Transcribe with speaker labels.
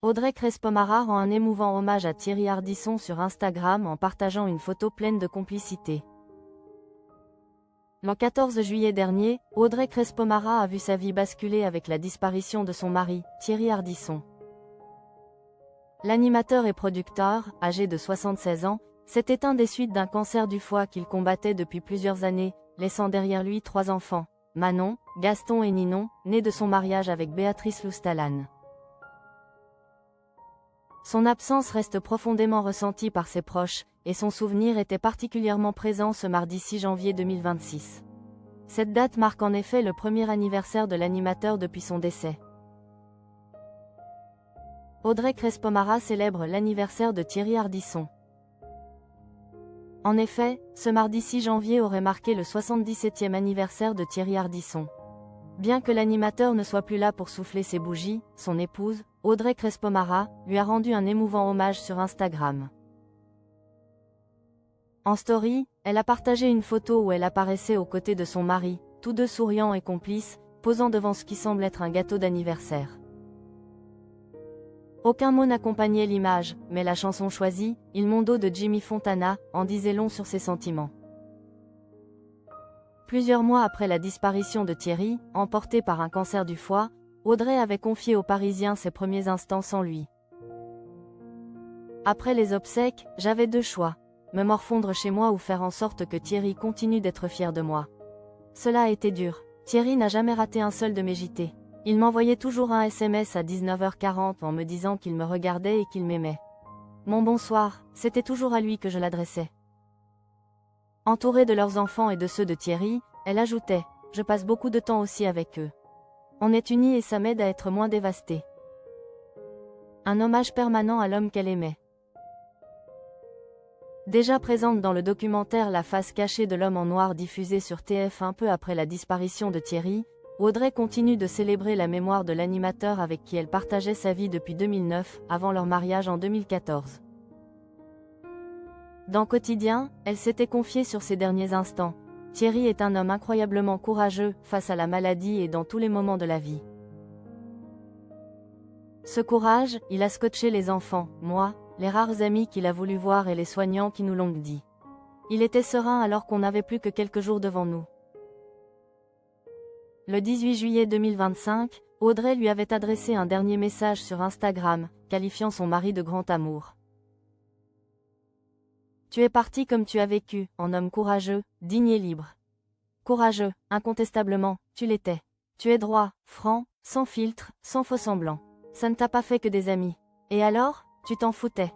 Speaker 1: Audrey Crespo-Mara rend un émouvant hommage à Thierry Ardisson sur Instagram en partageant une photo pleine de complicité. Le 14 juillet dernier, Audrey Crespo-Mara a vu sa vie basculer avec la disparition de son mari, Thierry Ardisson. L'animateur et producteur, âgé de 76 ans, s'est éteint des suites d'un cancer du foie qu'il combattait depuis plusieurs années, laissant derrière lui 3 enfants, Manon, Gaston et Ninon, nés de son mariage avec Béatrice Loustalan. Son absence reste profondément ressentie par ses proches, et son souvenir était particulièrement présent ce mardi 6 janvier 2026. Cette date marque en effet le premier anniversaire de l'animateur depuis son décès. Audrey Crespo-Mara célèbre l'anniversaire de Thierry Ardisson. En effet, ce mardi 6 janvier aurait marqué le 77e anniversaire de Thierry Ardisson. Bien que l'animateur ne soit plus là pour souffler ses bougies, son épouse, Audrey Crespo-Mara, lui a rendu un émouvant hommage sur Instagram. En story, elle a partagé une photo où elle apparaissait aux côtés de son mari, tous deux souriants et complices, posant devant ce qui semble être un gâteau d'anniversaire. Aucun mot n'accompagnait l'image, mais la chanson choisie, Il Mondo de Jimmy Fontana, en disait long sur ses sentiments. Plusieurs mois après la disparition de Thierry, emporté par un cancer du foie, Audrey avait confié aux Parisiens ses premiers instants sans lui. Après les obsèques, j'avais 2 choix. Me morfondre chez moi ou faire en sorte que Thierry continue d'être fier de moi. Cela a été dur. Thierry n'a jamais raté un seul de mes JT. Il m'envoyait toujours un SMS à 19h40 en me disant qu'il me regardait et qu'il m'aimait. Mon bonsoir, c'était toujours à lui que je l'adressais. Entourée de leurs enfants et de ceux de Thierry, elle ajoutait « Je passe beaucoup de temps aussi avec eux. On est unis et ça m'aide à être moins dévastée. » Un hommage permanent à l'homme qu'elle aimait. Déjà présente dans le documentaire La face cachée de l'homme en noir diffusé sur TF1 peu après la disparition de Thierry, Audrey continue de célébrer la mémoire de l'animateur avec qui elle partageait sa vie depuis 2009, avant leur mariage en 2014. Dans Quotidien, elle s'était confiée sur ses derniers instants. Thierry est un homme incroyablement courageux, face à la maladie et dans tous les moments de la vie. Ce courage, il a scotché les enfants, moi, les rares amis qu'il a voulu voir et les soignants qui nous l'ont dit. Il était serein alors qu'on n'avait plus que quelques jours devant nous. Le 18 juillet 2025, Audrey lui avait adressé un dernier message sur Instagram, qualifiant son mari de grand amour. Tu es parti comme tu as vécu, en homme courageux, digne et libre. Courageux, incontestablement, tu l'étais. Tu es droit, franc, sans filtre, sans faux semblant. Ça ne t'a pas fait que des amis. Et alors, tu t'en foutais.